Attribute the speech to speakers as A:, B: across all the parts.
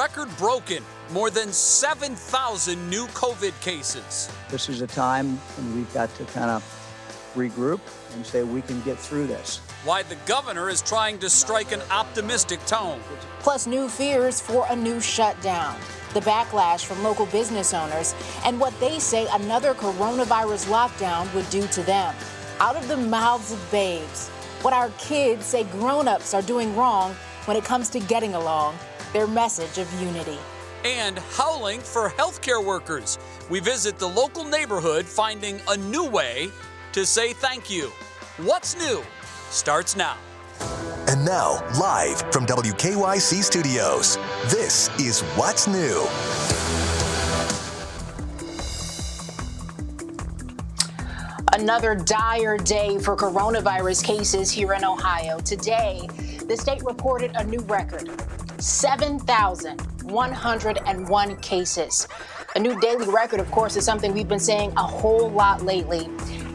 A: record broken. More than 7,000 new COVID cases.
B: This is a time when we've got to kind of regroup and say we can get through this.
A: Why the governor is trying to strike an optimistic tone.
C: Plus new fears for a new shutdown, the backlash from local business owners, and what they say another coronavirus lockdown would do to them. Out of the mouths of babes, what our kids say grown-ups are doing wrong when it comes to getting along, their message of unity.
A: And howling for healthcare workers. We visit the local neighborhood finding a new way to say thank you. What's new starts now.
D: And now, live from WKYC Studios, this is What's New.
C: Another dire day for coronavirus cases here in Ohio. Today, the state reported a new record, 7,101 cases. A new daily record, of course, is something we've been saying a whole lot lately,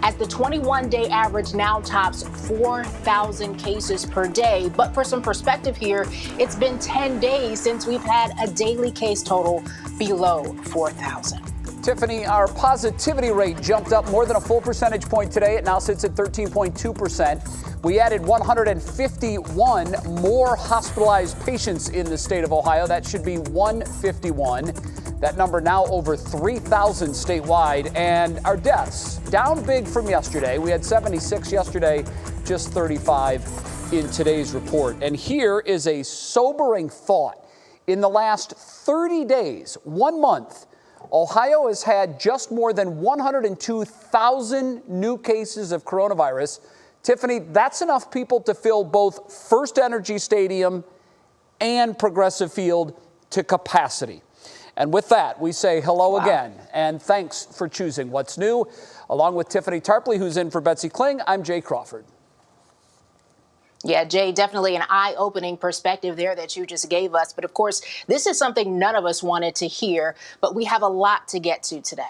C: as the 21-day average now tops 4,000 cases per day. But for some perspective here, it's been 10 days since we've had a daily case total below 4,000.
E: Tiffany, our positivity rate jumped up more than a full percentage point today. It now sits at 13.2%. We added 151 more hospitalized patients in the state of Ohio. That should be 151. That number now over 3,000 statewide. And our deaths down big from yesterday. We had 76 yesterday, just 35 in today's report. And here is a sobering thought. In the last 30 days, 1 month, Ohio has had just more than 102,000 new cases of coronavirus. Tiffany, that's enough people to fill both First Energy Stadium and Progressive Field to capacity. And with that, we say hello again, and thanks for choosing What's New. Along with Tiffany Tarpley, who's in for Betsy Kling, I'm Jay Crawford.
C: Yeah, Jay, definitely an eye-opening perspective there that you just gave us. But of course, this is something none of us wanted to hear, but we have a lot to get to today.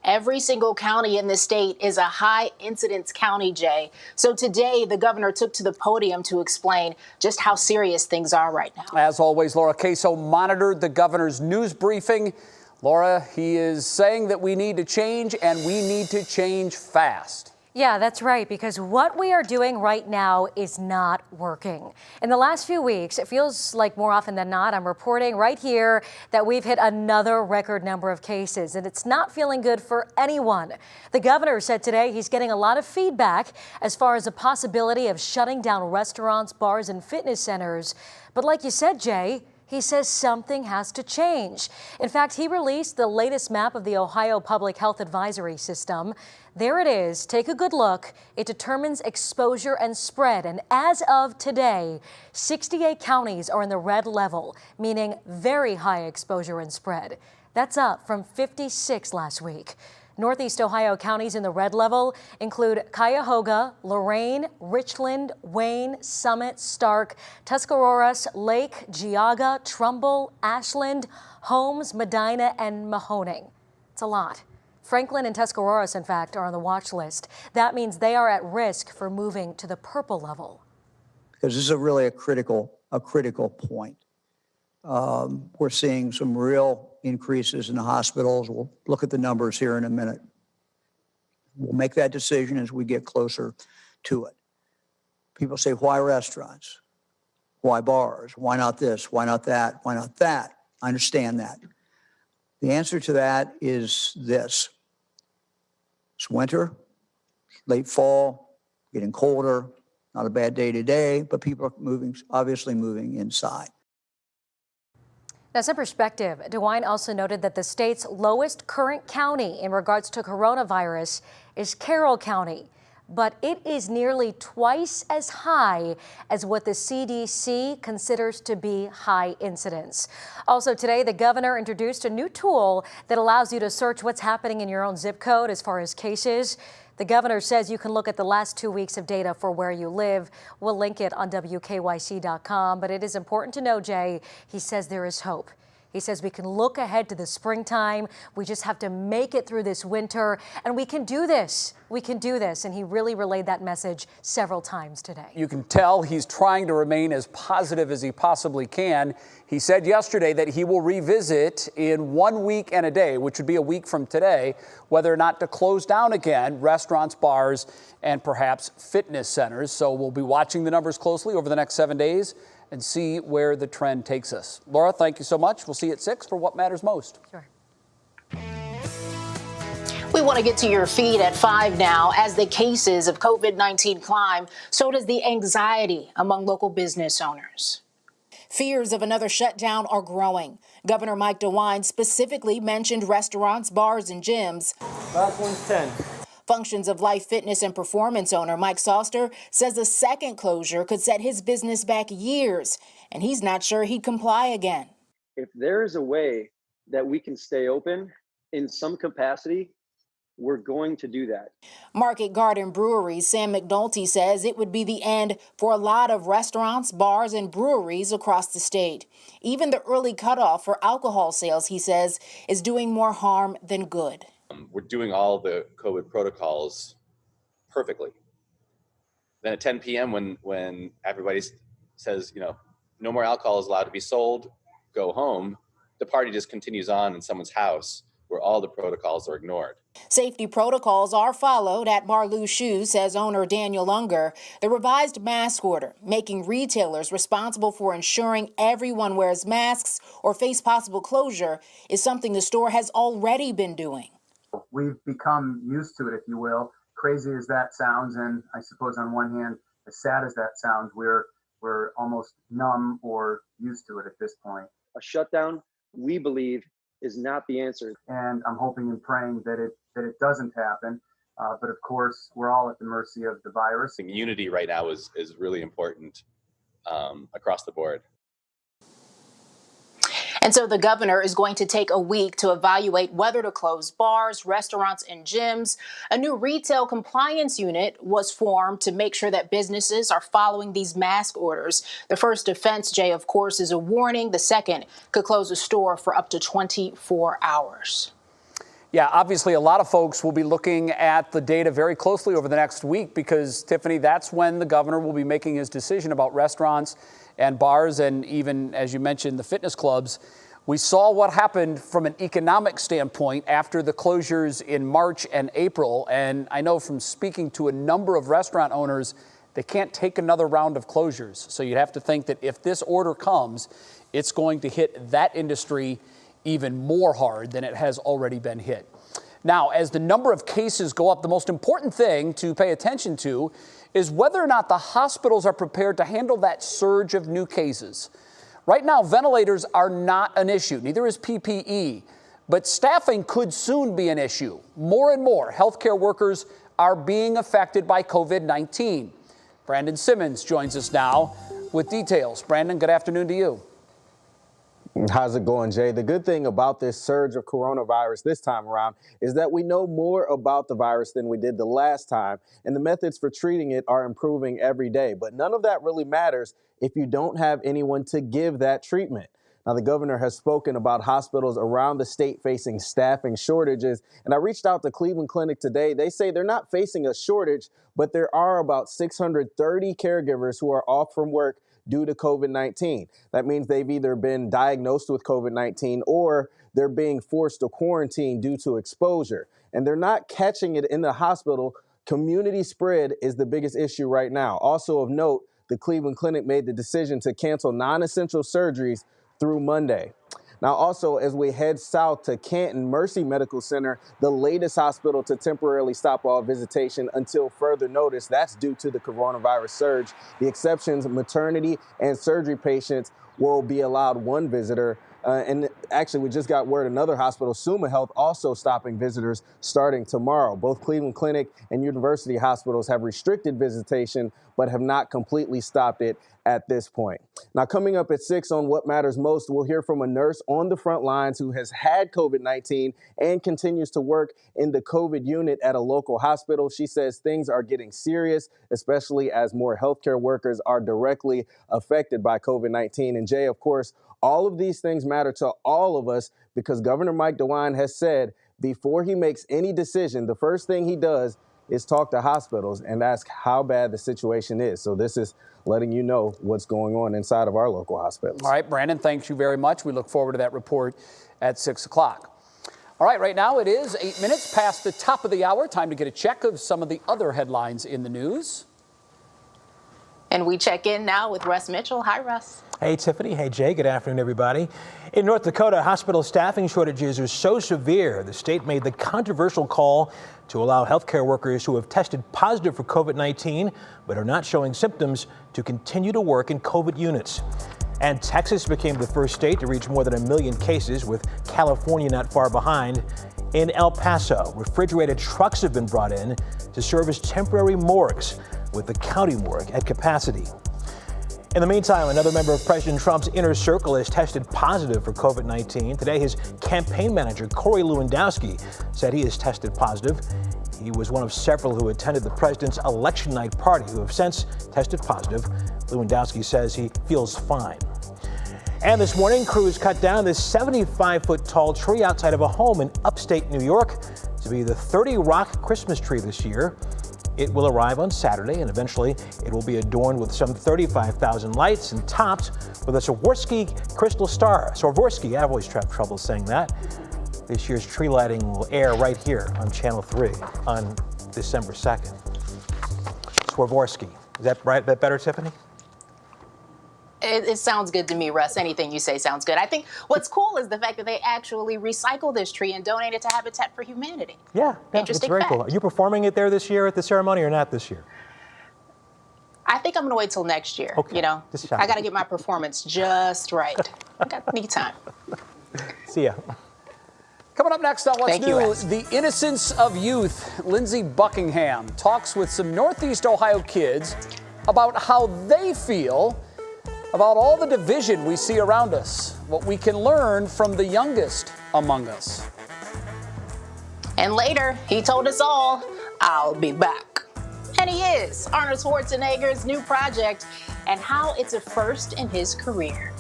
C: Every single county in the state is a high incidence county, Jay. So today, the governor took to the podium to explain just how serious things are right now.
E: As always, Laura Queso monitored the governor's news briefing. Laura, he is saying that we need to change, and we need to change fast.
F: Yeah, that's right, because what we are doing right now is not working. In the last few weeks, it feels like more often than not, I'm reporting right here that we've hit another record number of cases, and it's not feeling good for anyone. The governor said today he's getting a lot of feedback as far as the possibility of shutting down restaurants, bars, and fitness centers. But like you said, Jay, he says something has to change. In fact, he released the latest map of the Ohio Public Health Advisory System. There it is. Take a good look. It determines exposure and spread. And as of today, 68 counties are in the red level, meaning very high exposure and spread. That's up from 56 last week. Northeast Ohio counties in the red level include Cuyahoga, Lorain, Richland, Wayne, Summit, Stark, Tuscarawas, Lake, Geauga, Trumbull, Ashland, Holmes, Medina, and Mahoning. It's a lot. Franklin and Tuscarawas, in fact, are on the watch list. That means they are at risk for moving to the purple level.
B: Because this is really a critical point. We're seeing some real increases in the hospitals. We'll look at the numbers here in a minute. We'll make that decision as we get closer to it. People say, why restaurants? Why bars? Why not this? Why not that? Why not that? I understand that. The answer to that is this. It's winter, late fall, getting colder, not a bad day today, but people are obviously moving inside.
F: Now, some perspective, DeWine also noted that the state's lowest current county in regards to coronavirus is Carroll County, but it is nearly twice as high as what the CDC considers to be high incidence. Also today, the governor introduced a new tool that allows you to search what's happening in your own zip code as far as cases. The governor says you can look at the last 2 weeks of data for where you live. We'll link it on WKYC.com, but it is important to know, Jay, he says there is hope. He says we can look ahead to the springtime. We just have to make it through this winter, and we can do this. We can do this. And he really relayed that message several times today.
E: You can tell he's trying to remain as positive as he possibly can. He said yesterday that he will revisit in 1 week and a day, which would be a week from today, whether or not to close down again restaurants, bars, and perhaps fitness centers. So we'll be watching the numbers closely over the next 7 days and see where the trend takes us. Laura, thank you so much. We'll see you at 6 for What Matters Most.
F: Sure.
C: We want to get to your feed at 5 now. As the cases of COVID-19 climb, so does the anxiety among local business owners. Fears of another shutdown are growing. Governor Mike DeWine specifically mentioned restaurants, bars, and gyms.
G: Last one's 10.
C: Functions of Life Fitness and Performance owner Mike Sauster says a second closure could set his business back years, and he's not sure he'd comply again.
G: If there is a way that we can stay open in some capacity, we're going to do that.
C: Market Garden Brewery's Sam McNulty says it would be the end for a lot of restaurants, bars, and breweries across the state. Even the early cutoff for alcohol sales, he says, is doing more harm than good.
H: We're doing all the COVID protocols perfectly. Then at 10 p.m. when everybody says, no more alcohol is allowed to be sold, go home, the party just continues on in someone's house where all the protocols are ignored.
C: Safety protocols are followed at Marlou Shoes, says owner Daniel Unger. The revised mask order, making retailers responsible for ensuring everyone wears masks or face possible closure, is something the store has already been doing.
I: We've become used to it, if you will. Crazy as that sounds, and I suppose on one hand, as sad as that sounds, we're almost numb or used to it at this point.
G: A shutdown, we believe, is not the answer.
I: And I'm hoping and praying that it doesn't happen. But of course, we're all at the mercy of the virus.
H: Unity right now is really important across the board.
C: And so the governor is going to take a week to evaluate whether to close bars, restaurants, and gyms. A new retail compliance unit was formed to make sure that businesses are following these mask orders. The first offense, Jay, of course, is a warning. The second could close a store for up to 24 hours.
E: Yeah, obviously a lot of folks will be looking at the data very closely over the next week because, Tiffany, that's when the governor will be making his decision about restaurants and bars and even, as you mentioned, the fitness clubs. We saw what happened from an economic standpoint after the closures in March and April. And I know from speaking to a number of restaurant owners, they can't take another round of closures. So you'd have to think that if this order comes, it's going to hit that industry even more hard than it has already been hit. Now, as the number of cases go up, the most important thing to pay attention to is whether or not the hospitals are prepared to handle that surge of new cases. Right now, ventilators are not an issue, neither is PPE, but staffing could soon be an issue. More and more healthcare workers are being affected by COVID-19. Brandon Simmons joins us now with details. Brandon, good afternoon to you.
J: How's it going, Jay? The good thing about this surge of coronavirus this time around is that we know more about the virus than we did the last time, and the methods for treating it are improving every day. But none of that really matters if you don't have anyone to give that treatment. Now, the governor has spoken about hospitals around the state facing staffing shortages, and I reached out to Cleveland Clinic today. They say they're not facing a shortage, but there are about 630 caregivers who are off from work due to COVID-19. That means they've either been diagnosed with COVID-19 or they're being forced to quarantine due to exposure. And they're not catching it in the hospital. Community spread is the biggest issue right now. Also of note, the Cleveland Clinic made the decision to cancel non-essential surgeries through Monday. Now, also, as we head south to Canton Mercy Medical Center, the latest hospital to temporarily stop all visitation until further notice. That's due to the coronavirus surge. The exceptions, maternity and surgery patients will be allowed one visitor. And actually, we just got word another hospital, Suma Health, also stopping visitors starting tomorrow. Both Cleveland Clinic and University hospitals have restricted visitation, but have not completely stopped it at this point. Now, coming up at 6 on What Matters Most, we'll hear from a nurse on the front lines who has had COVID-19 and continues to work in the COVID unit at a local hospital. She says things are getting serious, especially as more healthcare workers are directly affected by COVID-19. And Jay, of course, all of these things matter to all all of us, because Governor Mike DeWine has said before he makes any decision, the first thing he does is talk to hospitals and ask how bad the situation is. So this is letting you know what's going on inside of our local hospitals.
E: All right, Brandon, thanks you very much. We look forward to that report at 6 o'clock. All right now it is 8 minutes past the top of the hour. Time to get a check of some of the other headlines in the news.
C: And we check in now with Russ Mitchell. Hi, Russ.
K: Hey, Tiffany. Hey, Jay. Good afternoon, everybody. In North Dakota, hospital staffing shortages are so severe, the state made the controversial call to allow healthcare workers who have tested positive for COVID-19 but are not showing symptoms to continue to work in COVID units. And Texas became the first state to reach more than 1 million cases, with California not far behind. In El Paso, refrigerated trucks have been brought in to serve as temporary morgues, with the county morgue at capacity. In the meantime, another member of President Trump's inner circle has tested positive for COVID-19. Today, his campaign manager, Corey Lewandowski, said he has tested positive. He was one of several who attended the president's election night party who have since tested positive. Lewandowski says he feels fine. And this morning, crews cut down this 75-foot tall tree outside of a home in upstate New York to be the 30 Rock Christmas tree this year. It will arrive on Saturday, and eventually it will be adorned with some 35,000 lights and topped with a Swarovski crystal star. Swarovski, I've always had trouble saying that. This year's tree lighting will air right here on Channel 3 on December 2nd. Swarovski. Is that right? That better, Tiffany?
C: It sounds good to me, Russ. Anything you say sounds good. I think what's cool is the fact that they actually recycle this tree and donate it to Habitat for Humanity.
K: Yeah,
C: Interesting
K: it's very
C: fact.
K: cool. Are you performing it there this year at the ceremony or not this year?
C: I think I'm going to wait till next year.
K: Okay.
C: You know,
K: Just
C: I got to get my performance just right. Need time.
K: See ya.
E: Coming up next on What's
C: Thank you,
E: New,
C: Russ.
E: the innocence of youth. Lindsey Buckingham talks with some Northeast Ohio kids about how they feel about all the division we see around us, what we can learn from the youngest among us.
C: And later, he told us all, I'll be back. And he is. Arnold Schwarzenegger's new project and how it's a first in his career.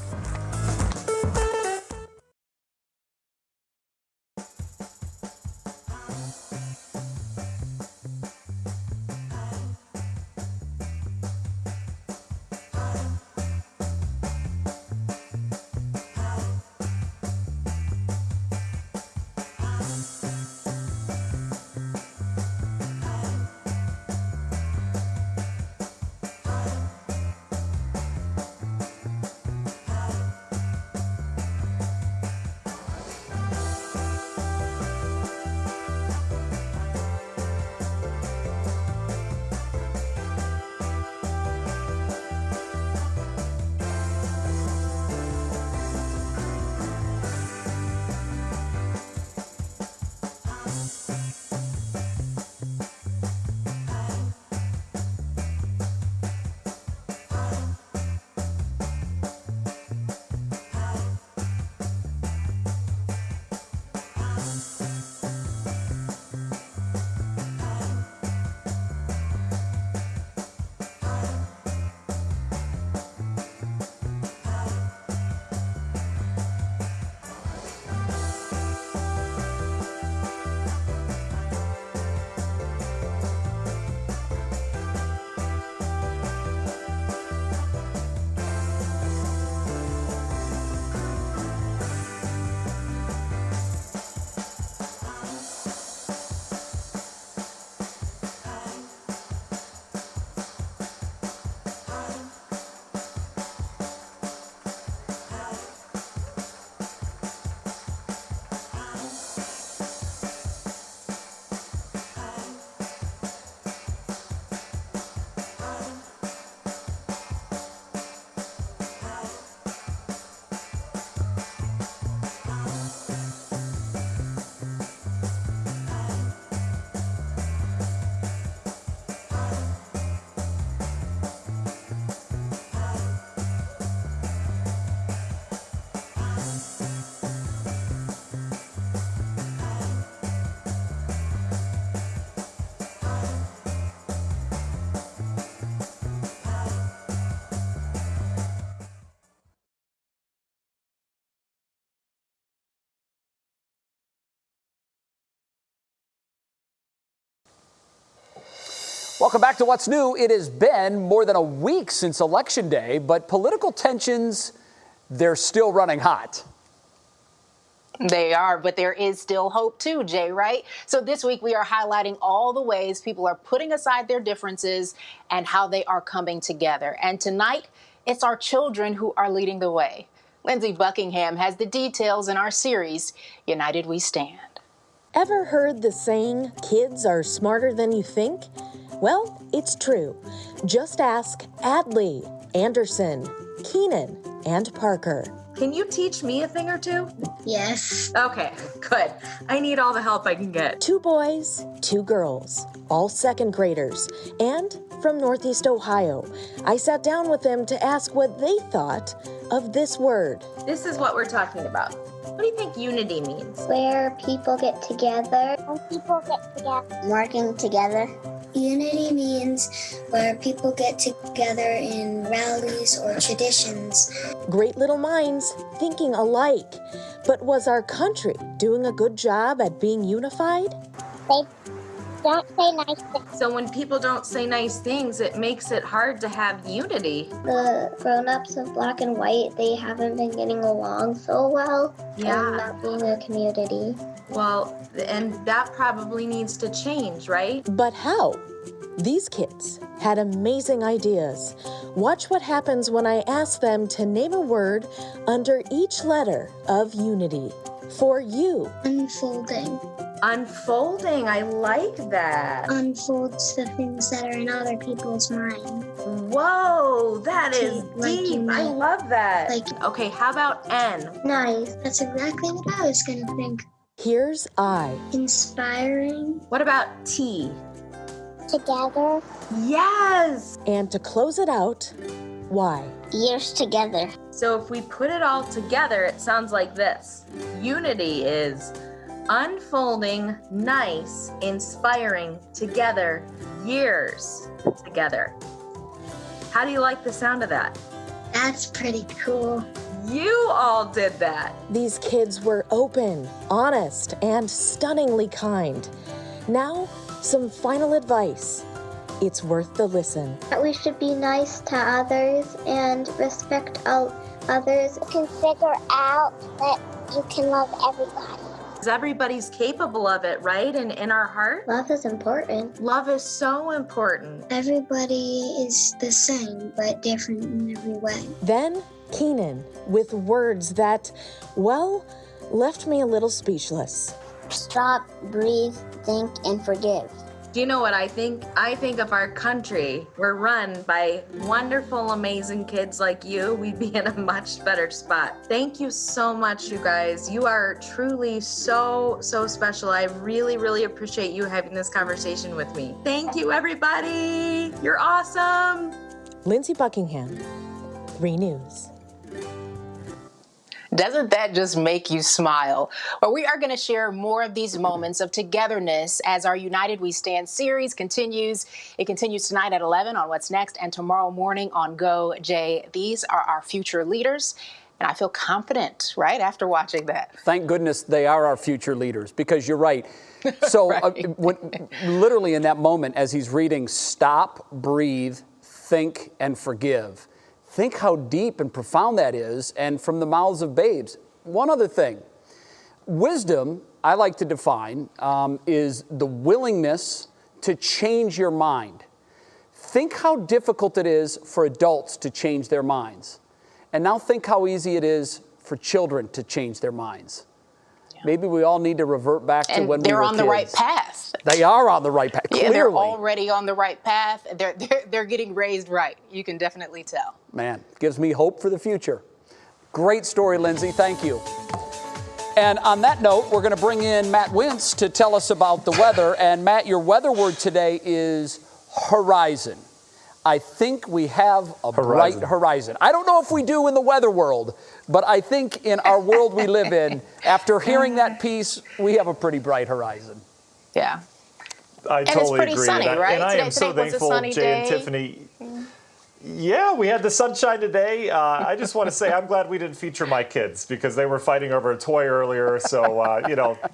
E: Welcome back to What's New. It has been more than a week since Election Day, but political tensions, they're still running hot.
C: They are, but there is still hope too, Jay, right? So this week we are highlighting all the ways people are putting aside their differences and how they are coming together. And tonight, it's our children who are leading the way. Lindsey Buckingham has the details in our series, United We Stand.
L: Ever heard the saying, kids are smarter than you think? Well, it's true. Just ask Adley, Anderson, Keenan, and Parker.
M: Can you teach me a thing or two?
N: Yes.
M: Okay, good. I need all the help I can get.
L: 2 boys, 2 girls, all 2nd graders, and from Northeast Ohio. I sat down with them to ask what they thought of this word.
M: This is what we're talking about. What do you think unity means?
N: Where people get together. When people get together. Working together. Unity means where people get together in rallies or traditions.
L: Great little minds thinking alike. But was our country doing a good job at being unified?
N: They don't say nice things.
M: So when people don't say nice things, it makes it hard to have unity.
N: The grown-ups of black and white, they haven't been getting along so well.
M: Yeah.
N: And not being a community.
M: Well, and that probably needs to change, right?
L: But how? These kids had amazing ideas. Watch what happens when I ask them to name a word under each letter of unity. For you.
N: Unfolding.
M: Unfolding, I like that.
N: Unfolds the things that are in other people's mind.
M: Whoa, that is deep. I love that. Okay, how about N?
N: Nice. That's exactly what I was going to think.
L: Here's I.
N: Inspiring.
M: What about T?
N: Together.
M: Yes!
L: And to close it out, Y.
N: Years together.
M: So if we put it all together, it sounds like this. Unity is unfolding, nice, inspiring, together, years together. How do you like the sound of that?
N: That's pretty cool.
M: You all did that.
L: These kids were open, honest, and stunningly kind. Now, some final advice. It's worth the listen.
N: That we should be nice to others and respect others. You can figure out that you can love everybody.
M: Everybody's capable of it, right? And in our heart?
N: Love is important.
M: Love is so important.
N: Everybody is the same, but different in every way.
L: Then Keenan, with words that, well, left me a little speechless.
N: Stop, breathe, think, and forgive.
M: Do you know what I think? I think if our country were run by wonderful, amazing kids like you, we'd be in a much better spot. Thank you so much, you guys. You are truly so special. I really, really appreciate you having this conversation with me. Thank you, everybody. You're awesome.
L: Lindsey Buckingham, 3 News.
C: Doesn't that just make you smile? Well, we are going to share more of these moments of togetherness as our United We Stand series continues. It continues tonight at 11 on What's Next and tomorrow morning on Go Jay. These are our future leaders, and I feel confident, right, after watching that.
E: Thank goodness they are our future leaders, because you're right. So right. Literally in that moment, as he's reading, stop, breathe, think, and forgive. Think how deep and profound that is, and from the mouths of babes. One other thing. Wisdom, I like to define, is the willingness to change your mind. Think how difficult it is for adults to change their minds. And now think how easy it is for children to change their minds. Yeah. Maybe we all need to revert back to when we were kids.
C: They're on the right path.
E: They are on the right path, clearly.
C: Yeah, they're already on the right path. They're getting raised right. You can definitely tell.
E: Man, gives me hope for the future. Great story, Lindsey. Thank you. And on that note, we're going to bring in Matt Wintz to tell us about the weather. And Matt, your weather word today is horizon. I think we have a bright horizon. I don't know if we do in the weather world, but I think in our world we live in, after hearing that piece, we have a pretty bright horizon.
C: Yeah.
O: I totally agree.
C: Sunny, right?
O: And I am so thankful, Jay and Tiffany. Yeah, we had the sunshine today. I just want to say I'm glad we didn't feature my kids because they were fighting over a toy earlier. So,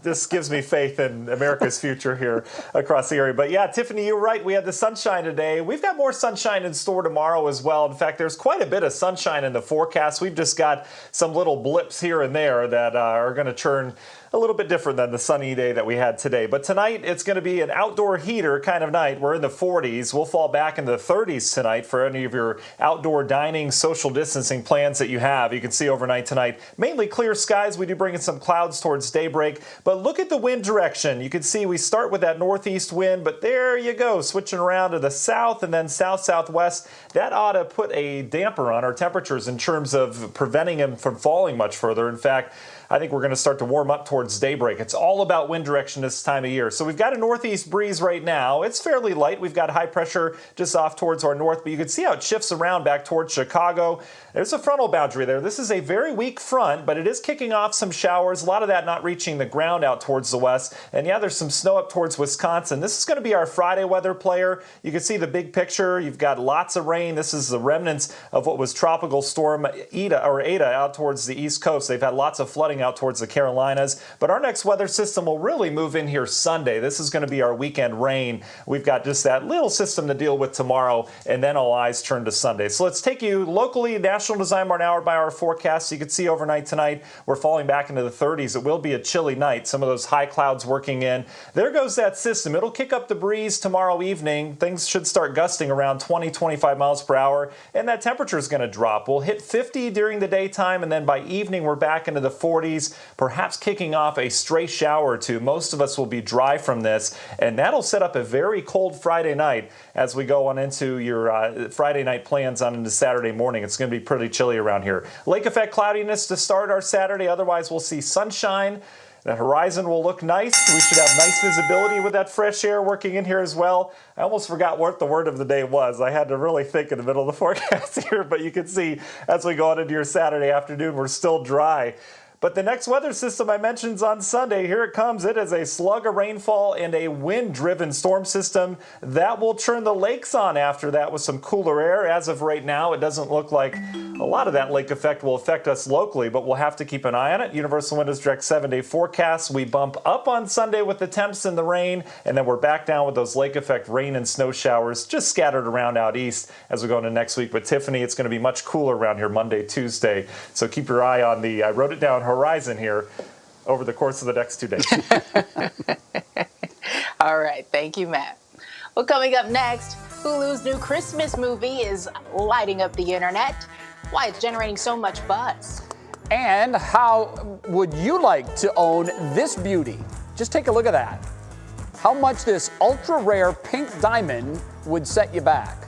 O: this gives me faith in America's future here across the area. But yeah, Tiffany, you're right. We had the sunshine today. We've got more sunshine in store tomorrow as well. In fact, there's quite a bit of sunshine in the forecast. We've just got some little blips here and there that are going to turn a little bit different than the sunny day that we had today. But tonight, it's going to be an outdoor heater kind of night. We're in the 40s. We'll fall back into the 30s tonight for any of your outdoor dining, social distancing plans that you have. You can see overnight tonight, mainly clear skies. We do bring in some clouds towards daybreak. But look at the wind direction. You can see we start with that northeast wind, but there you go, switching around to the south and then south-southwest. That ought to put a damper on our temperatures in terms of preventing them from falling much further. In fact, I think we're going to start to warm up towards daybreak. It's all about wind direction this time of year. So we've got a northeast breeze right now. It's fairly light. We've got high pressure just off towards our north, but you can see how it shifts around back towards Chicago. There's a frontal boundary there. This is a very weak front, but it is kicking off some showers. A lot of that not reaching the ground out towards the west. And yeah, there's some snow up towards Wisconsin. This is going to be our Friday weather player. You can see the big picture. You've got lots of rain. This is the remnants of what was Tropical Storm Ada out towards the east coast. They've had lots of flooding out towards the Carolinas. But our next weather system will really move in here Sunday. This is going to be our weekend rain. We've got just that little system to deal with tomorrow, and then all eyes turn to Sunday. So let's take you locally, National Design Barn hour-by-hour forecast. So you can see overnight tonight, we're falling back into the 30s. It will be a chilly night. Some of those high clouds working in. There goes that system. It'll kick up the breeze tomorrow evening. Things should start gusting around 20, 25 miles per hour, and that temperature is going to drop. We'll hit 50 during the daytime, and then by evening, we're back into the 40s. Perhaps kicking off a stray shower or two. Most of us will be dry from this, and that'll set up a very cold Friday night as we go on into your Friday night plans on into Saturday morning. It's going to be pretty chilly around here. Lake effect cloudiness to start our Saturday. Otherwise, we'll see sunshine. The horizon will look nice. We should have nice visibility with that fresh air working in here as well. I almost forgot what the word of the day was. I had to really think in the middle of the forecast here, but you can see as we go on into your Saturday afternoon, we're still dry. But the next weather system I mentioned is on Sunday. Here it comes. It is a slug of rainfall and a wind-driven storm system. That will turn the lakes on after that with some cooler air. As of right now, it doesn't look like a lot of that lake effect will affect us locally, but we'll have to keep an eye on it. Universal Windows Direct 7-day forecast. We bump up on Sunday with the temps and the rain, and then we're back down with those lake effect rain and snow showers just scattered around out east as we go into next week. But Tiffany, it's going to be much cooler around here Monday, Tuesday. So keep your eye on the, I wrote it down, horizon here over the course of the next 2 days.
C: All right. Thank you, Matt. Well, coming up next, Hulu's new Christmas movie is lighting up the internet. Why it's generating so much buzz.
E: And how would you like to own this beauty? Just take a look at that. How much this ultra rare pink diamond would set you back.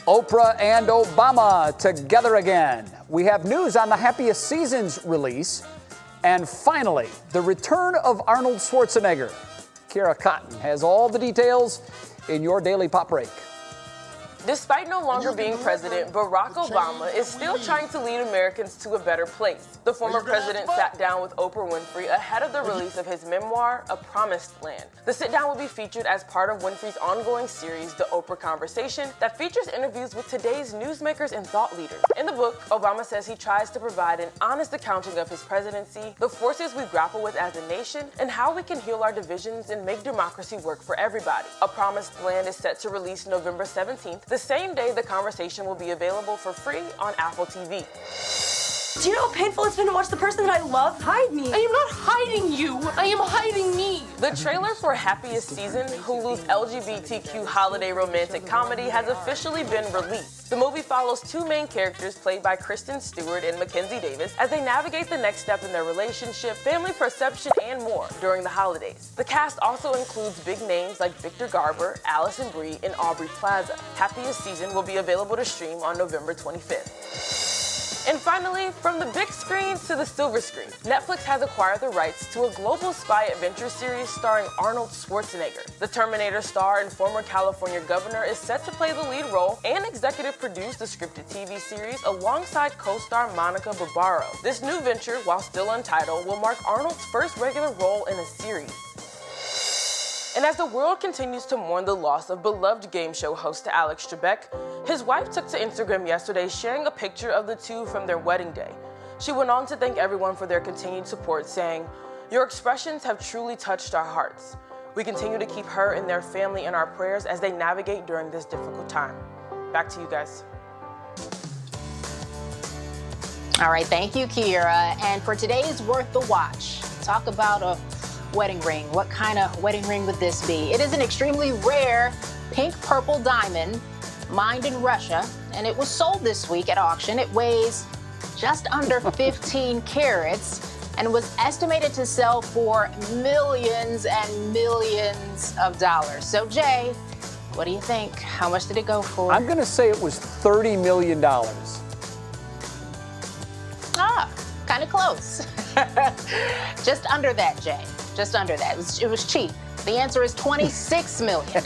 E: Oprah and Obama together again. We have news on the Happiest Seasons release. And finally, the return of Arnold Schwarzenegger. Kira Cotton has all the details in your Daily Pop Break.
P: Despite no longer being president, Barack Obama is still trying to lead Americans to a better place. The former president sat down with Oprah Winfrey ahead of the release of his memoir, A Promised Land. The sit-down will be featured as part of Winfrey's ongoing series, The Oprah Conversation, that features interviews with today's newsmakers and thought leaders. In the book, Obama says he tries to provide an honest accounting of his presidency, the forces we grapple with as a nation, and how we can heal our divisions and make democracy work for everybody. A Promised Land is set to release November 17th, the same day the conversation will be available for free on Apple TV.
Q: Do you know how painful it's been to watch the person that I love hide me?
P: I am not hiding you. I am hiding me. The trailer for Happiest Season, Hulu's LGBTQ holiday romantic comedy, has officially been released. The movie follows two main characters played by Kristen Stewart and Mackenzie Davis as they navigate the next step in their relationship, family perception, and more during the holidays. The cast also includes big names like Victor Garber, Allison Brie, and Aubrey Plaza. Happiest Season will be available to stream on November 25th. And finally, from the big screen to the silver screen, Netflix has acquired the rights to a global spy adventure series starring Arnold Schwarzenegger. The Terminator star and former California governor is set to play the lead role and executive produce the scripted TV series alongside co-star Monica Barbaro. This new venture, while still untitled, will mark Arnold's first regular role in a series. And as the world continues to mourn the loss of beloved game show host Alex Trebek, his wife took to Instagram yesterday sharing a picture of the two from their wedding day. She went on to thank everyone for their continued support, saying, "Your expressions have truly touched our hearts. We continue to keep her and their family in our prayers as they navigate during this difficult time." Back to you guys.
C: All right, thank you, Kira. And for today's Worth the Watch, talk about a wedding ring. What kind of wedding ring would this be? It is an extremely rare pink purple diamond mined in Russia, and it was sold this week at auction. It weighs just under 15 carats and was estimated to sell for millions and millions of dollars. So, Jay, what do you think? How much did it go for?
E: I'm going to say it was $30 million.
C: Ah, kind of close. Just under that, Jay. Just under that. It was cheap. The answer is $26 million.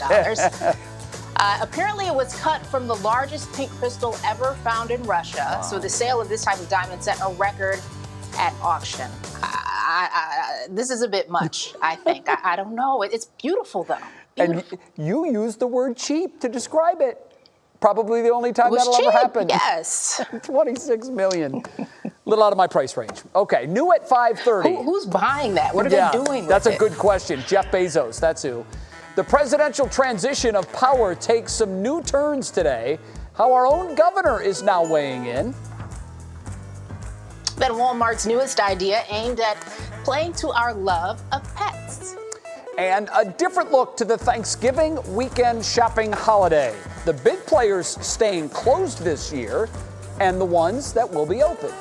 C: Apparently, it was cut from the largest pink crystal ever found in Russia. Wow. So the sale of this type of diamond set a record at auction. This is a bit much, I think. I don't know. It's beautiful, though. Beautiful.
E: And you used the word cheap to describe it. Probably the only time that'll ever happen.
C: Yes.
E: 26 million. A little out of my price range. Okay, new at 5:30.
C: Who's buying that? What are they doing with
E: That's a
C: it?
E: good question. Jeff Bezos, that's who. The presidential transition of power takes some new turns today. How our own governor is now weighing in.
C: Then Walmart's newest idea aimed at playing to our love of pets.
E: And a different look to the Thanksgiving weekend shopping holiday. The big players staying closed this year and the ones that will be open.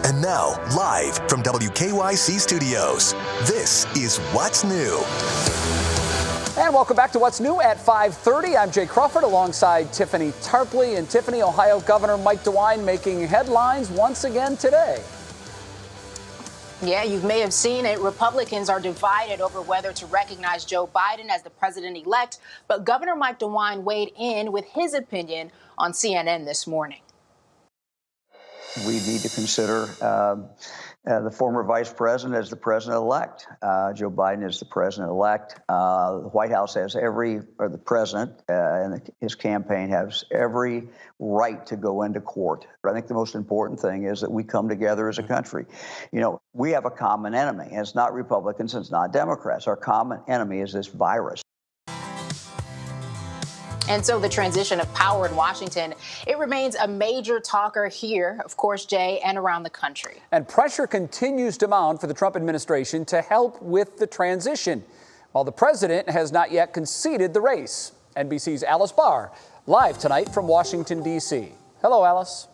D: And now, live from WKYC Studios, this is What's New.
E: And welcome back to What's New at 5:30. I'm Jay Crawford alongside Tiffany Tarpley. And Tiffany, Ohio Governor Mike DeWine making headlines once again today.
C: Yeah, you may have seen it. Republicans are divided over whether to recognize Joe Biden as the president-elect. But Governor Mike DeWine weighed in with his opinion on CNN this morning.
B: We need to consider the former vice president as the president-elect. Joe Biden is the president-elect. The White House has the president and his campaign has every right to go into court. I think the most important thing is that we come together as a country. You know, we have a common enemy, and it's not Republicans, it's not Democrats. Our common enemy is this virus.
C: And so the transition of power in Washington, it remains a major talker here, of course, Jay, and around the country.
E: And pressure continues to mount for the Trump administration to help with the transition, while the president has not yet conceded the race. NBC's Alice Barr, live tonight from Washington, D.C. Hello, Alice.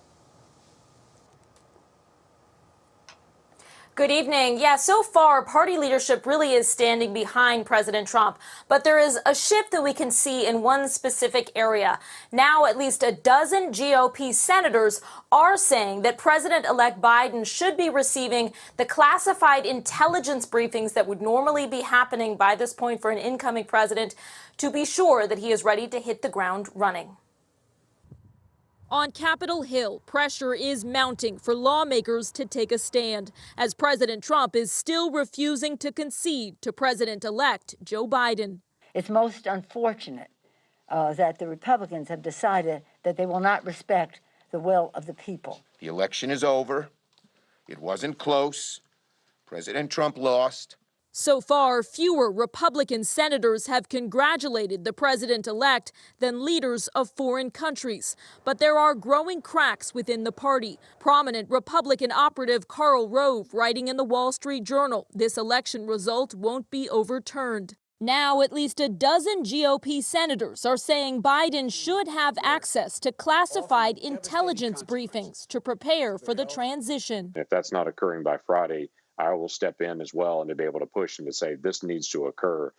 R: Good evening. Yeah, so far, party leadership really is standing behind President Trump. But there is a shift that we can see in one specific area. Now, at least a dozen GOP senators are saying that President-elect Biden should be receiving the classified intelligence briefings that would normally be happening by this point for an incoming president to be sure that he is ready to hit the ground running.
S: On Capitol Hill, pressure is mounting for lawmakers to take a stand as President Trump is still refusing to concede to President-elect Joe Biden.
T: It's most unfortunate that the Republicans have decided that they will not respect the will of the people.
U: The election is over. It wasn't close. President Trump lost.
S: So far, fewer Republican senators have congratulated the president-elect than leaders of foreign countries. But there are growing cracks within the party. Prominent Republican operative Karl Rove writing in the Wall Street Journal, this election result won't be overturned. Now, at least a dozen GOP senators are saying Biden should have access to classified intelligence briefings to prepare for the transition.
V: If that's not occurring by Friday, I will step in as well and to be able to push him to say this needs to occur.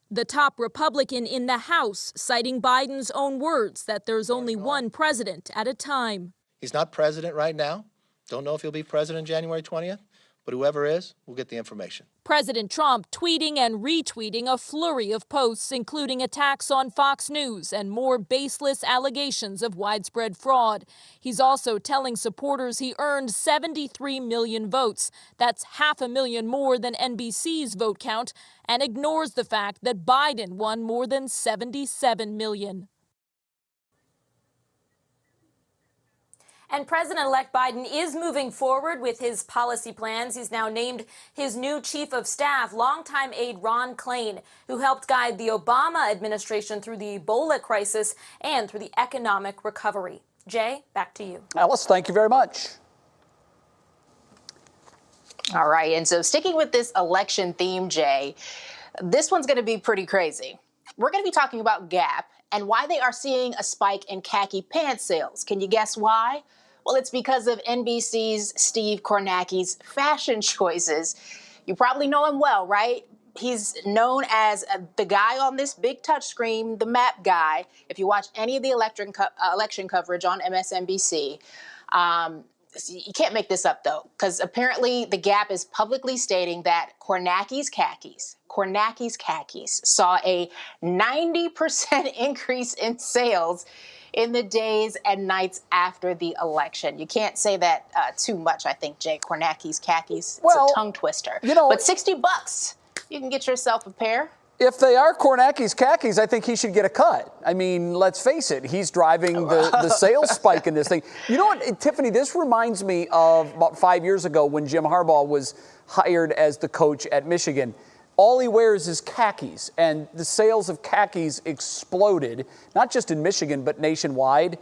S: The top Republican in the House citing Biden's own words that there's only one president at a time.
W: He's not president right now. Don't know if he'll be president January 20th, but whoever is, will get the information.
S: President Trump tweeting and retweeting a flurry of posts, including attacks on Fox News and more baseless allegations of widespread fraud. He's also telling supporters he earned 73 million votes. That's 500,000 more than NBC's vote count, and ignores the fact that Biden won more than 77 million.
R: And President-elect Biden is moving forward with his policy plans. He's now named his new chief of staff, longtime aide Ron Klain, who helped guide the Obama administration through the Ebola crisis and through the economic recovery. Jay, back to you.
E: Alice, thank you very much.
C: All right. And so sticking with this election theme, Jay, this one's going to be pretty crazy. We're going to be talking about Gap and why they are seeing a spike in khaki pants sales. Can you guess why? Well, it's because of NBC's Steve Kornacki's fashion choices. You probably know him well, right? He's known as the guy on this big touchscreen, the map guy. If you watch any of the election coverage on MSNBC, you can't make this up, though, because apparently the Gap is publicly stating that Kornacki's khakis saw a 90% increase in sales in the days and nights after the election. You can't say that too much, I think, Jay. Kornacki's khakis, it's a tongue twister. You know, but $60, you can get yourself a pair.
E: If they are Kornacki's khakis, I think he should get a cut. I mean, let's face it, he's driving the sales spike in this thing. You know what, Tiffany, this reminds me of about 5 years ago when Jim Harbaugh was hired as the coach at Michigan. All he wears is khakis, and the sales of khakis exploded, not just in Michigan, but nationwide.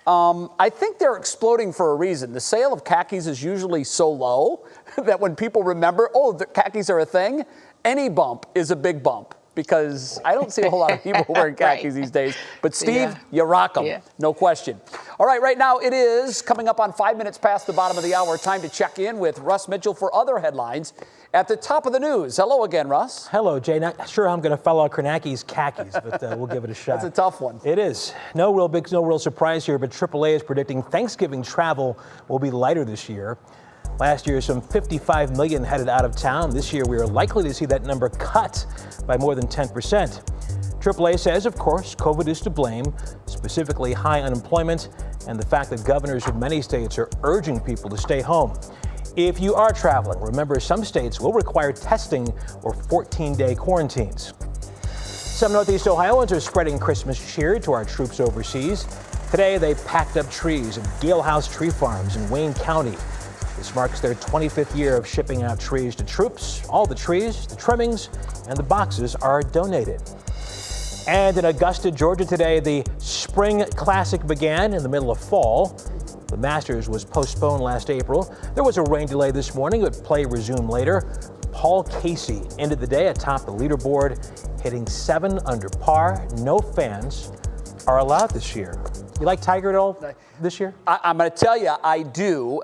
E: I think they're exploding for a reason. The sale of khakis is usually so low that when people remember, oh, the khakis are a thing, any bump is a big bump. because I don't see a whole lot of people wearing khakis these days. But Steve, you rock them, no question. All right, right now it is coming up on 5 minutes past the bottom of the hour. Time to check in with Russ Mitchell for other headlines at the top of the news. Hello again, Russ.
K: Hello, Jay. Not sure I'm going to follow Kornacki's khakis, but we'll give it a shot.
E: That's a tough one.
K: It is. No real surprise here, but AAA is predicting Thanksgiving travel will be lighter this year. Last year, some 55 million headed out of town. This year, we are likely to see that number cut by more than 10%. AAA says, of course, COVID is to blame, specifically high unemployment and the fact that governors of many states are urging people to stay home. If you are traveling, remember some states will require testing or 14-day quarantines. Some Northeast Ohioans are spreading Christmas cheer to our troops overseas. Today, they packed up trees at Gale House Tree Farms in Wayne County. This marks their 25th year of shipping out trees to troops. All the trees, the trimmings, and the boxes are donated. And in Augusta, Georgia today, the Spring Classic began in the middle of fall. The Masters was postponed last April. There was a rain delay this morning, but play resumed later. Paul Casey ended the day atop the leaderboard, hitting 7 under par. No fans are allowed this year. You like Tiger at all this year?
E: I'm going to tell you, I do.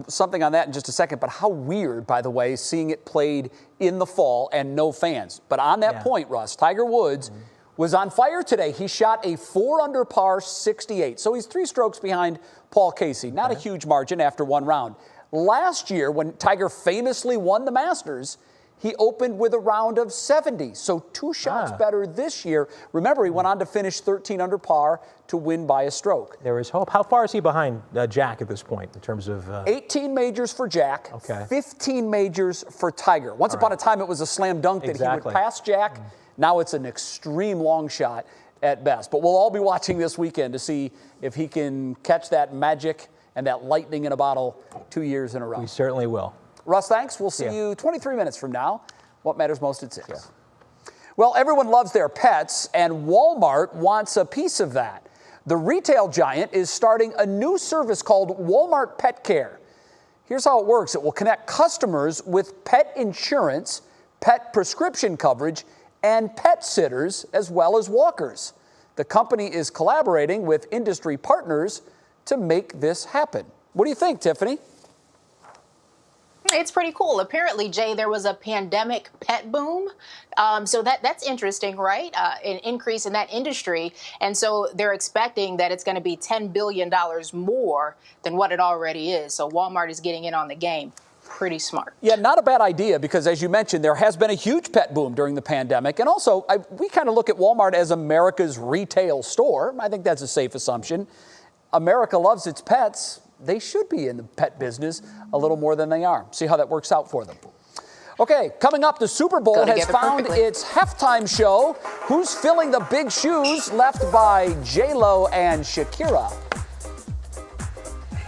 E: Something on that in just a second. But how weird, by the way, seeing it played in the fall and no fans. But on that point, Russ, Tiger Woods was on fire today. He shot a 4 under par 68. So he's 3 strokes behind Paul Casey. Not a huge margin after one round. Last year, when Tiger famously won the Masters, he opened with a round of 70, so 2 shots better this year. Remember, he went on to finish 13 under par to win by a stroke.
K: There is hope. How far is he behind Jack at this point in terms of...
E: 18 majors for Jack, 15 majors for Tiger. Once upon a time, it was a slam dunk that he would pass Jack. Now it's an extreme long shot at best. But we'll all be watching this weekend to see if he can catch that magic and that lightning in a bottle 2 years in a row.
K: We certainly will.
E: Russ, thanks. We'll see you 23 minutes from now. What matters most at 6. Well, everyone loves their pets, and Walmart wants a piece of that. The retail giant is starting a new service called Walmart Pet Care. Here's how it works. It will connect customers with pet insurance, pet prescription coverage, and pet sitters, as well as walkers. The company is collaborating with industry partners to make this happen. What do you think, Tiffany?
C: It's pretty cool. Apparently, Jay, there was a pandemic pet boom. So that's interesting, right? An increase in that industry. And so they're expecting that it's going to be $10 billion more than what it already is. So Walmart is getting in on the game. Pretty smart.
E: Yeah, not a bad idea because, as you mentioned, there has been a huge pet boom during the pandemic. And also, we kind of look at Walmart as America's retail store. I think that's a safe assumption. America loves its pets. They should be in the pet business a little more than they are. See how that works out for them. Okay, coming up, the Super Bowl has found its halftime show. Who's filling the big shoes left by J-Lo and Shakira?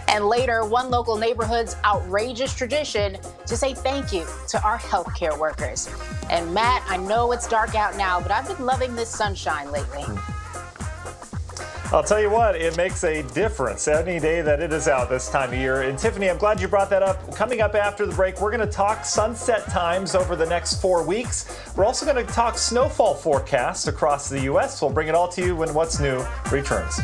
C: And later, one local neighborhood's outrageous tradition to say thank you to our healthcare workers. And Matt, I know it's dark out now, but I've been loving this sunshine lately.
O: I'll tell you what, it makes a difference any day that it is out this time of year. And Tiffany, I'm glad you brought that up. Coming up after the break, we're going to talk sunset times over the next 4 weeks. We're also going to talk snowfall forecasts across the U.S. We'll bring it all to you when What's New returns.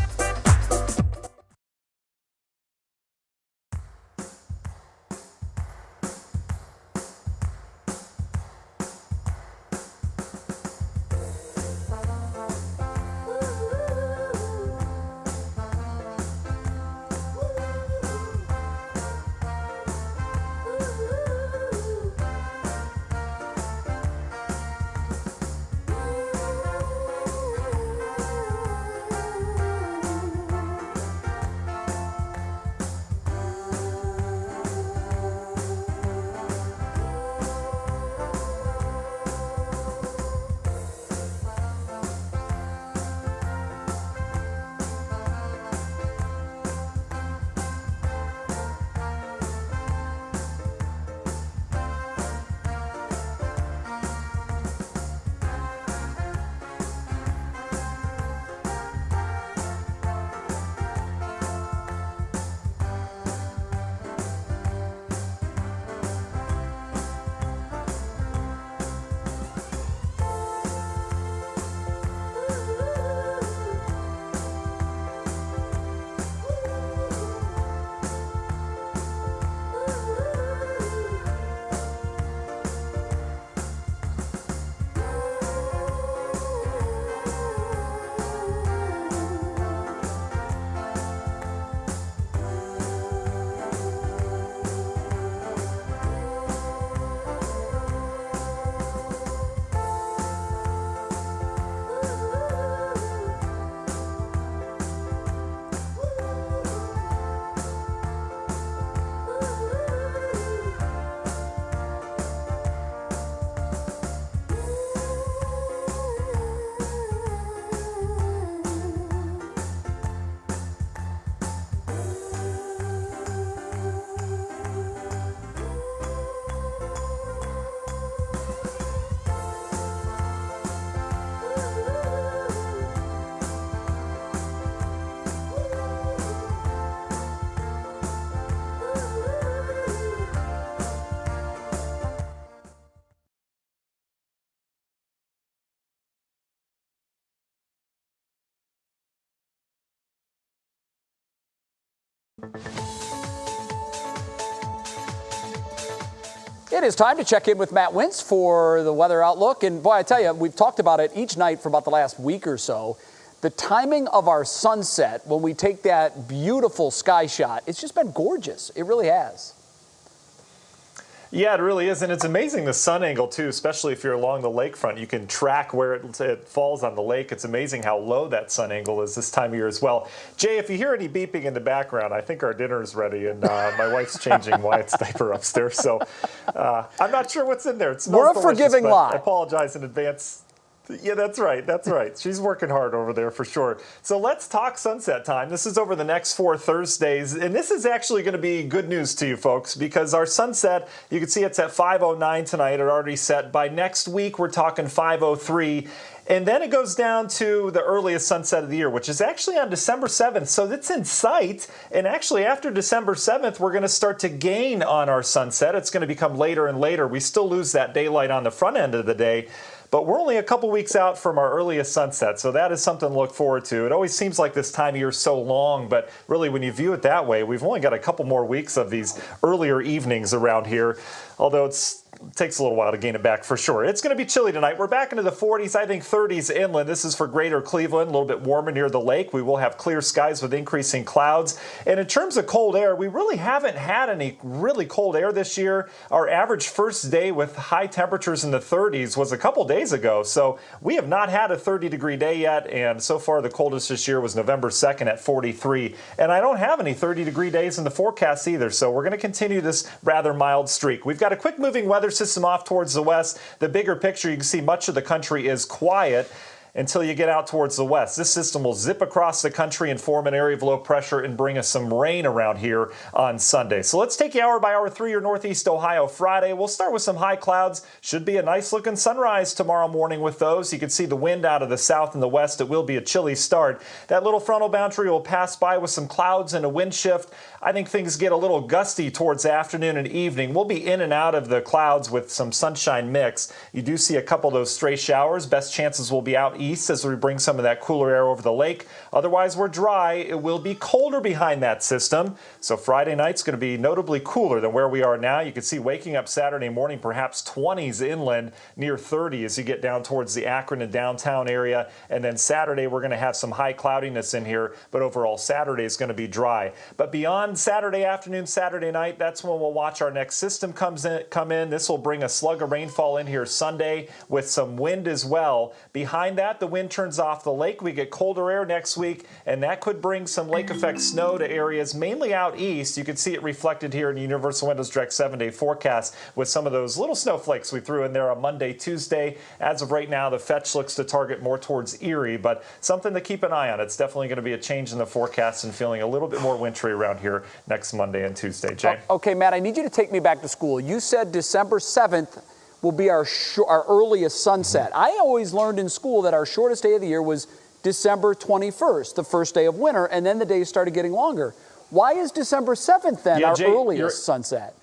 E: It is time to check in with Matt Wintz for the weather outlook. And boy, I tell you, we've talked about it each night for about the last week or so. The timing of our sunset, when we take that beautiful sky shot, it's just been gorgeous. It really has.
O: Yeah, it really is. And it's amazing the sun angle, too, especially if you're along the lakefront. You can track where it falls on the lake. It's amazing how low that sun angle is this time of year as well. Jay, if you hear any beeping in the background, I think our dinner's ready, and my wife's changing Wyatt's diaper upstairs. So I'm not sure what's in there. It smells delicious,
E: forgiving
O: but
E: lot.
O: I apologize in advance. Yeah, that's right. That's right. She's working hard over there for sure. So let's talk sunset time. This is over the next 4 Thursdays. And this is actually going to be good news to you folks, because our sunset, you can see it's at 5:09 tonight. It already set. By next week, we're talking 5:03. And then it goes down to the earliest sunset of the year, which is actually on December 7th. So it's in sight. And actually, after December 7th, we're going to start to gain on our sunset. It's going to become later and later. We still lose that daylight on the front end of the day. But we're only a couple weeks out from our earliest sunset, so that is something to look forward to. It always seems like this time of year is so long, but really when you view it that way, we've only got a couple more weeks of these earlier evenings around here, although it takes a little while to gain it back for sure. It's going to be chilly tonight. We're back into the 40s, I think 30s inland. This is for greater Cleveland, a little bit warmer near the lake. We will have clear skies with increasing clouds. And in terms of cold air, we really haven't had any really cold air this year. Our average first day with high temperatures in the 30s was a couple days ago. So we have not had a 30-degree day yet. And so far, the coldest this year was November 2nd at 43. And I don't have any 30-degree days in the forecast either. So we're going to continue this rather mild streak. We've got a quick moving weather system off towards the west. The bigger picture, you can see much of the country is quiet until you get out towards the west. This system will zip across the country and form an area of low pressure and bring us some rain around here on Sunday. So let's take you hour by hour through your Northeast Ohio Friday. We'll start with some high clouds. Should be a nice looking sunrise tomorrow morning with those. You can see the wind out of the south and the west. It will be a chilly start. That little frontal boundary will pass by with some clouds and a wind shift. I think things get a little gusty towards the afternoon and evening. We'll be in and out of the clouds with some sunshine mix. You do see a couple of those stray showers. Best chances will be out east as we bring some of that cooler air over the lake. Otherwise, we're dry. It will be colder behind that system. So Friday night's going to be notably cooler than where we are now. You can see waking up Saturday morning, perhaps 20s inland, near 30 as you get down towards the Akron and downtown area. And then Saturday, we're going to have some high cloudiness in here. But overall, Saturday is going to be dry. But beyond Saturday afternoon, Saturday night, that's when we'll watch our next system come in. This will bring a slug of rainfall in here Sunday with some wind as well. Behind that, the wind turns off the lake. We get colder air next week, and that could bring some lake effect snow to areas mainly out east. You can see it reflected here in the Universal Windows Direct 7-day forecast with some of those little snowflakes we threw in there on Monday, Tuesday. As of right now, the fetch looks to target more towards Erie, but something to keep an eye on. It's definitely going to be a change in the forecast and feeling a little bit more wintry around here next Monday and Tuesday. Jay?
E: Okay, Matt, I need you to take me back to school. You said December 7th will be our earliest sunset. I always learned in school that our shortest day of the year was December 21st, the first day of winter, and then the days started getting longer. Why is December 7th then our earliest sunset?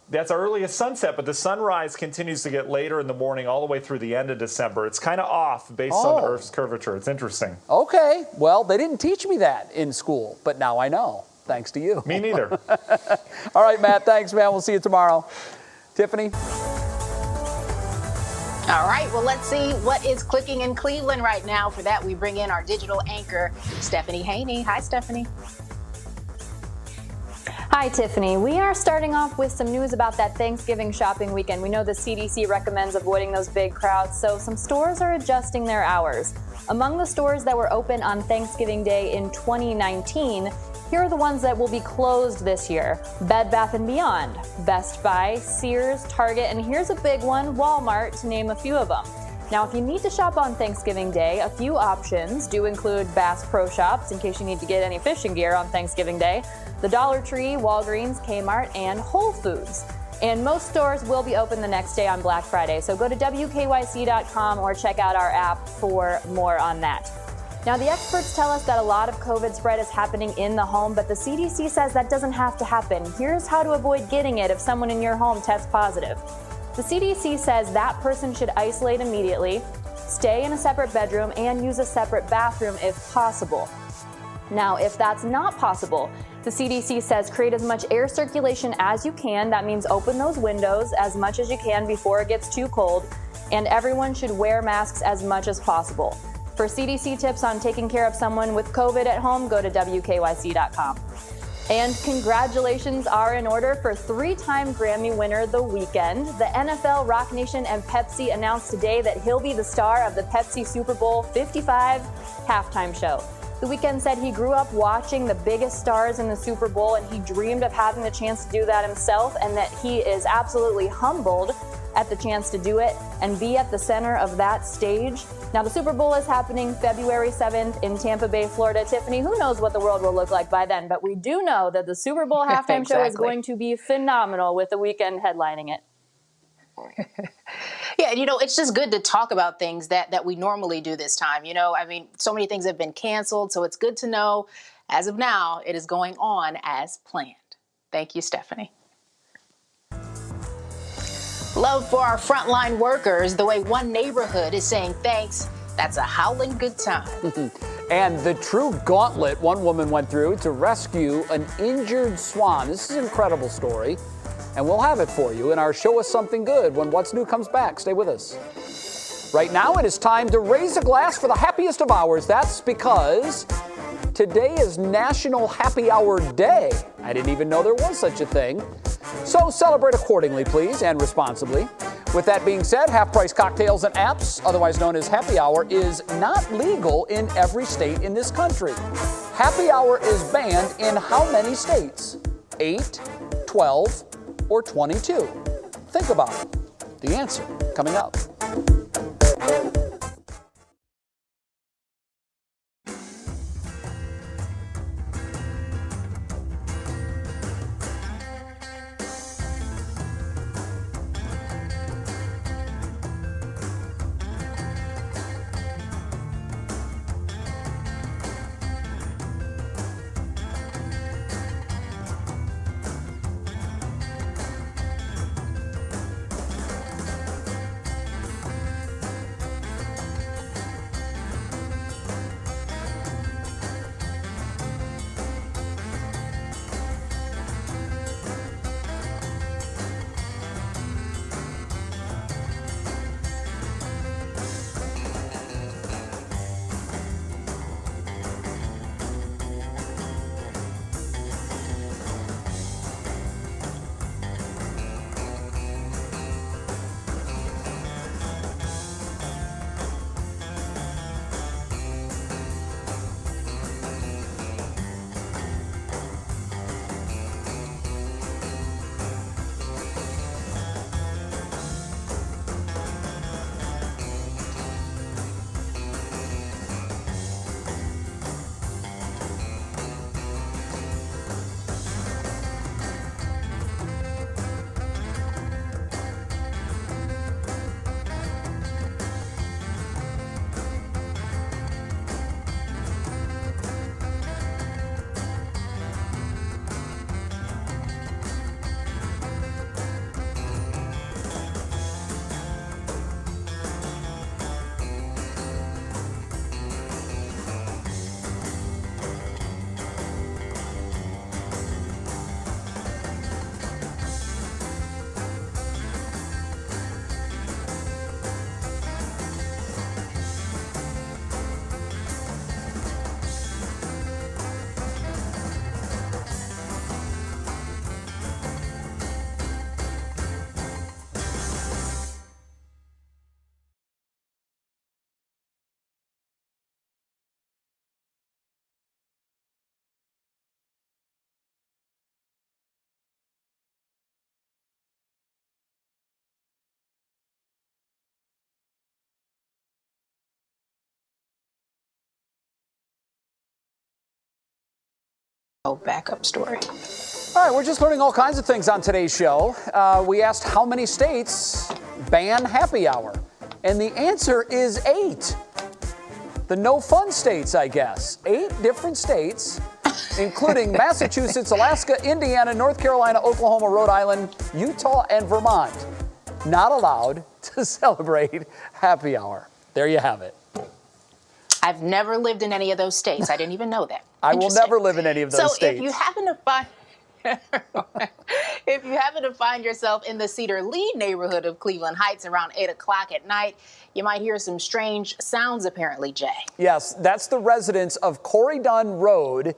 O: That's our earliest sunset, but the sunrise continues to get later in the morning all the way through the end of December. It's kind of off based on Earth's curvature. It's interesting.
E: Okay. Well, they didn't teach me that in school, but now I know, thanks to you.
O: Me neither.
E: All right, Matt. Thanks, man. We'll see you tomorrow. Tiffany?
C: All right, well, let's see what is clicking in Cleveland right now. For that, we bring in our digital anchor, Stephanie Haney. Hi, Stephanie.
A: Hi, Tiffany. We are starting off with some news about that Thanksgiving shopping weekend. We know the CDC recommends avoiding those big crowds, so some stores are adjusting their hours. Among the stores that were open on Thanksgiving Day in 2019, here are the ones that will be closed this year: Bed Bath & Beyond, Best Buy, Sears, Target, and here's a big one, Walmart, to name a few of them. Now, if you need to shop on Thanksgiving Day, a few options do include Bass Pro Shops in case you need to get any fishing gear on Thanksgiving Day, the Dollar Tree, Walgreens, Kmart, and Whole Foods. And most stores will be open the next day on Black Friday, so go to WKYC.com or check out our app for more on that. Now, the experts tell us that a lot of COVID spread is happening in the home, but the CDC says that doesn't have to happen. Here's how to avoid getting it if someone in your home tests positive. The CDC says that person should isolate immediately, stay in a separate bedroom, and use a separate bathroom if possible. Now, if that's not possible, the CDC says create as much air circulation as you can. That means open those windows as much as you can before it gets too cold, and everyone should wear masks as much as possible. For CDC tips on taking care of someone with COVID at home, go to WKYC.com. And congratulations are in order for three-time Grammy winner The Weeknd. The NFL, Rock Nation, and Pepsi announced today that he'll be the star of the Pepsi Super Bowl 55 halftime show. The Weeknd said he grew up watching the biggest stars in the Super Bowl, and he dreamed of having the chance to do that himself, and that he is absolutely humbled at the chance to do it and be at the center of that stage. Now, the Super Bowl is happening February 7th in Tampa Bay, Florida. Tiffany, who knows what the world will look like by then, but we do know that the Super Bowl halftime show is going to be phenomenal with The Weeknd headlining it.
C: Yeah, it's just good to talk about things that we normally do this time. I mean, so many things have been canceled, so it's good to know, as of now, it is going on as planned. Thank you, Stephanie. Love for our frontline workers, the way one neighborhood is saying thanks, that's a howling good time.
E: And the true gauntlet one woman went through to rescue an injured swan. This is an incredible story. And we'll have it for you in our Show Us Something Good when What's New comes back. Stay with us. Right now, it is time to raise a glass for the happiest of hours. That's because today is National Happy Hour Day. I didn't even know there was such a thing. So celebrate accordingly, please, and responsibly. With that being said, half-price cocktails and apps, otherwise known as happy hour, is not legal in every state in this country. Happy hour is banned in how many states? 8, 12, or 22? Think about it. The answer coming up.
C: Backup story.
E: All right, we're just learning all kinds of things on today's show. We asked how many states ban happy hour, and the answer is 8. The no fun states, I guess. 8 different states, including Massachusetts, Alaska, Indiana, North Carolina, Oklahoma, Rhode Island, Utah, and Vermont. Not allowed to celebrate happy hour. There you have it.
C: I've never lived in any of those states. I didn't even know that.
E: I will never live in any of those
C: so
E: states.
C: If you happen to find yourself in the Cedar Lee neighborhood of Cleveland Heights around 8 o'clock at night, you might hear some strange sounds apparently, Jay.
E: Yes, that's the residents of Corydon Road,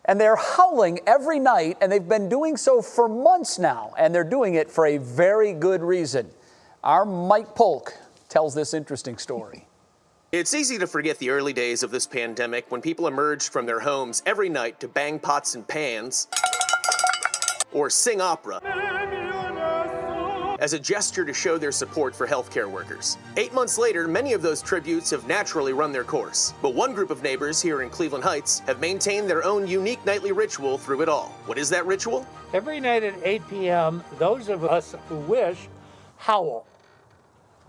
E: and they're howling every night, and they've been doing so for months now, and they're doing it for a very good reason. Our Mike Polk tells this interesting story.
F: It's easy to forget the early days of this pandemic when people emerged from their homes every night to bang pots and pans or sing opera as a gesture to show their support for healthcare workers. 8 months later, many of those tributes have naturally run their course. But one group of neighbors here in Cleveland Heights have maintained their own unique nightly ritual through it all. What is that ritual?
G: Every night at 8 p.m., those of us who wish howl.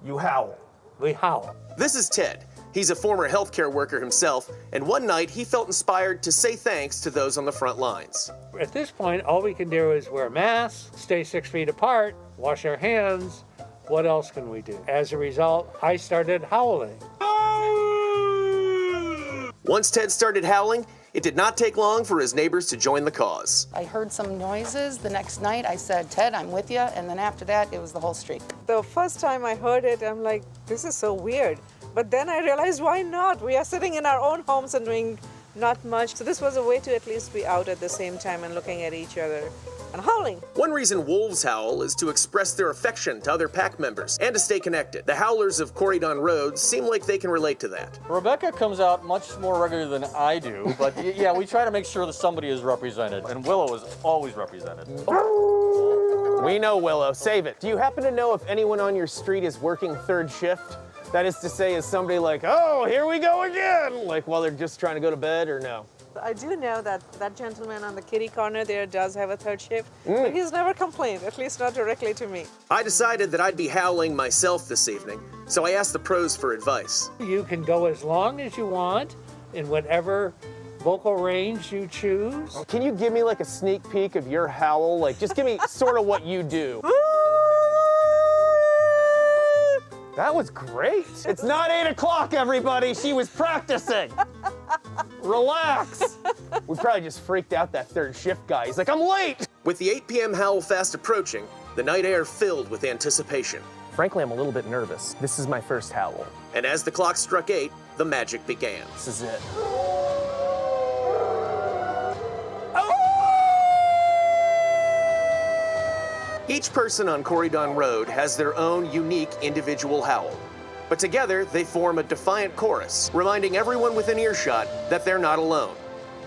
F: You howl.
G: We howl.
F: This is Ted. He's a former healthcare worker himself, and one night he felt inspired to say thanks to those on the front lines.
G: At this point, all we can do is wear masks, stay 6 feet apart, wash our hands. What else can we do? As a result, I started howling.
F: Once Ted started howling, it did not take long for his neighbors to join the cause.
I: I heard some noises. The next night I said, Ted, I'm with you. And then after that, it was the whole street.
X: The first time I heard it, I'm like, this is so weird. But then I realized, why not? We are sitting in our own homes and doing not much. So this was a way to at least be out at the same time and looking at each other and howling.
F: One reason wolves howl is to express their affection to other pack members and to stay connected. The howlers of Corydon Road seem like they can relate to that.
Y: Rebecca comes out much more regular than I do, but yeah, we try to make sure that somebody is represented, and Willow is always represented.
Z: We know Willow, save it. Do you happen to know if anyone on your street is working third shift? That is to say, is somebody like, oh, here we go again, like while they're just trying to go to bed, or no?
X: I do know that that gentleman on the kitty corner there does have a third shift, but he's never complained, at least not directly to me.
F: I decided that I'd be howling myself this evening, so I asked the pros for advice.
G: You can go as long as you want in whatever vocal range you choose.
Z: Can you give me like a sneak peek of your howl? Like, just give me sort of what you do. That was great. It's not 8 o'clock, everybody. She was practicing. Relax. We probably just freaked out that third shift guy. He's like, I'm late.
F: With the 8 p.m. howl fast approaching, the night air filled with anticipation.
Z: Frankly, I'm a little bit nervous. This is my first howl.
F: And as the clock struck 8, the magic began.
Z: This is it.
F: Each person on Corydon Road has their own unique individual howl. But together, they form a defiant chorus, reminding everyone within earshot that they're not alone,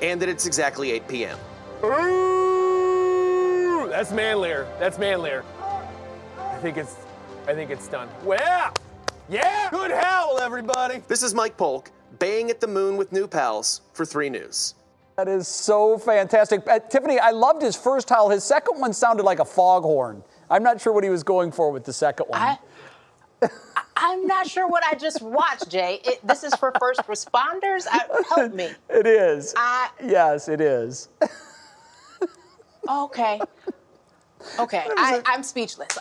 F: and that it's exactly 8 p.m.
Z: Ooh, that's manlier. That's manlier. I think it's done. Well, yeah, good howl, everybody.
F: This is Mike Polk, baying at the moon with new pals for 3 News.
E: That is so fantastic. Tiffany, I loved his first howl. His second one sounded like a foghorn. I'm not sure what he was going for with the second one.
C: I'm not sure what I just watched, Jay. This is for first responders? Help me.
E: It is. Yes, it is.
C: Okay. I'm speechless.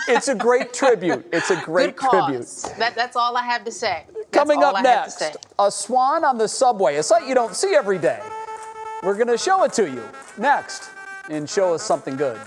E: It's a great tribute. It's a great tribute.
C: That's all I have to say.
E: Coming up next, a swan on the subway, a sight you don't see every day. We're going to show it to you next and Show Us Something Good.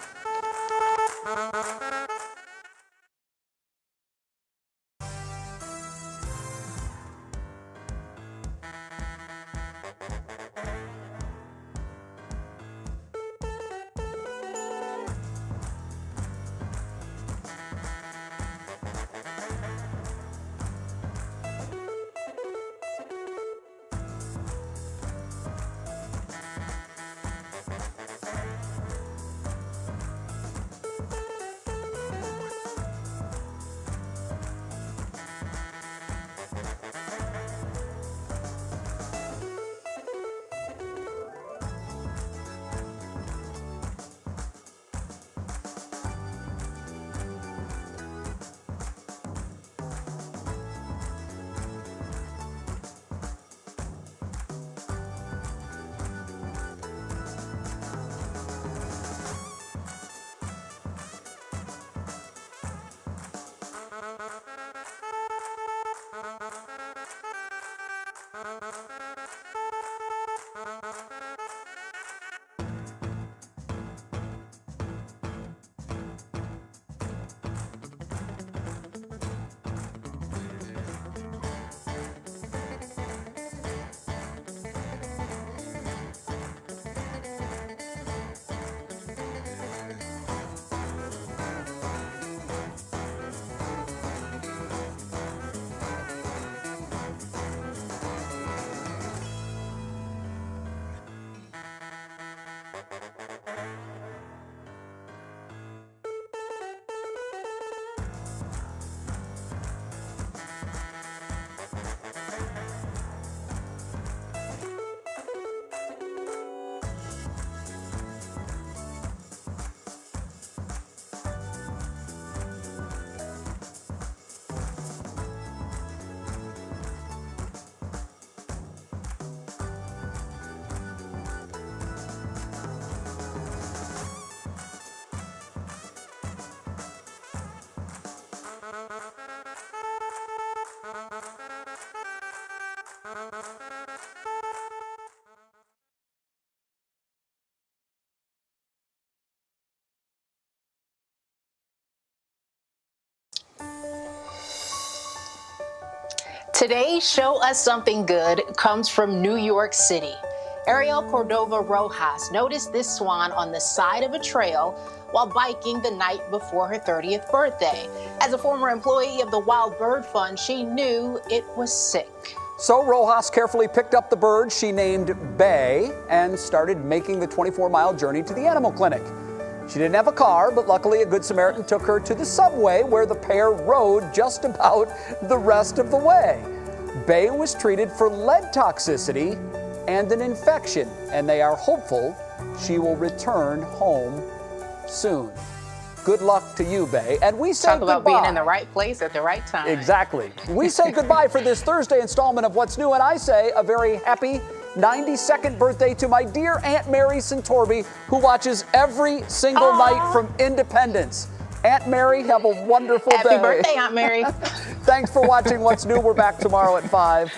C: Today's Show Us Something Good comes from New York City. Ariel Cordova Rojas noticed this swan on the side of a trail while biking the night before her 30th birthday. As a former employee of the Wild Bird Fund, she knew it was sick.
E: So Rojas carefully picked up the bird she named Bay and started making the 24-mile journey to the animal clinic. She didn't have a car, but luckily a Good Samaritan took her to the subway where the pair rode just about the rest of the way. Bay was treated for lead toxicity and an infection, and they are hopeful she will return home soon. Good luck to you, Bay. And we say
C: Talk about
E: goodbye.
C: being in the right place at the right time.
E: Exactly. We say goodbye for this Thursday installment of What's New, and I say a very happy 92nd birthday to my dear Aunt Mary Santorbi, who watches every single night from Independence. Aunt Mary, have a wonderful day.
C: Happy birthday, Aunt Mary.
E: Thanks for watching What's New. We're back tomorrow at 5.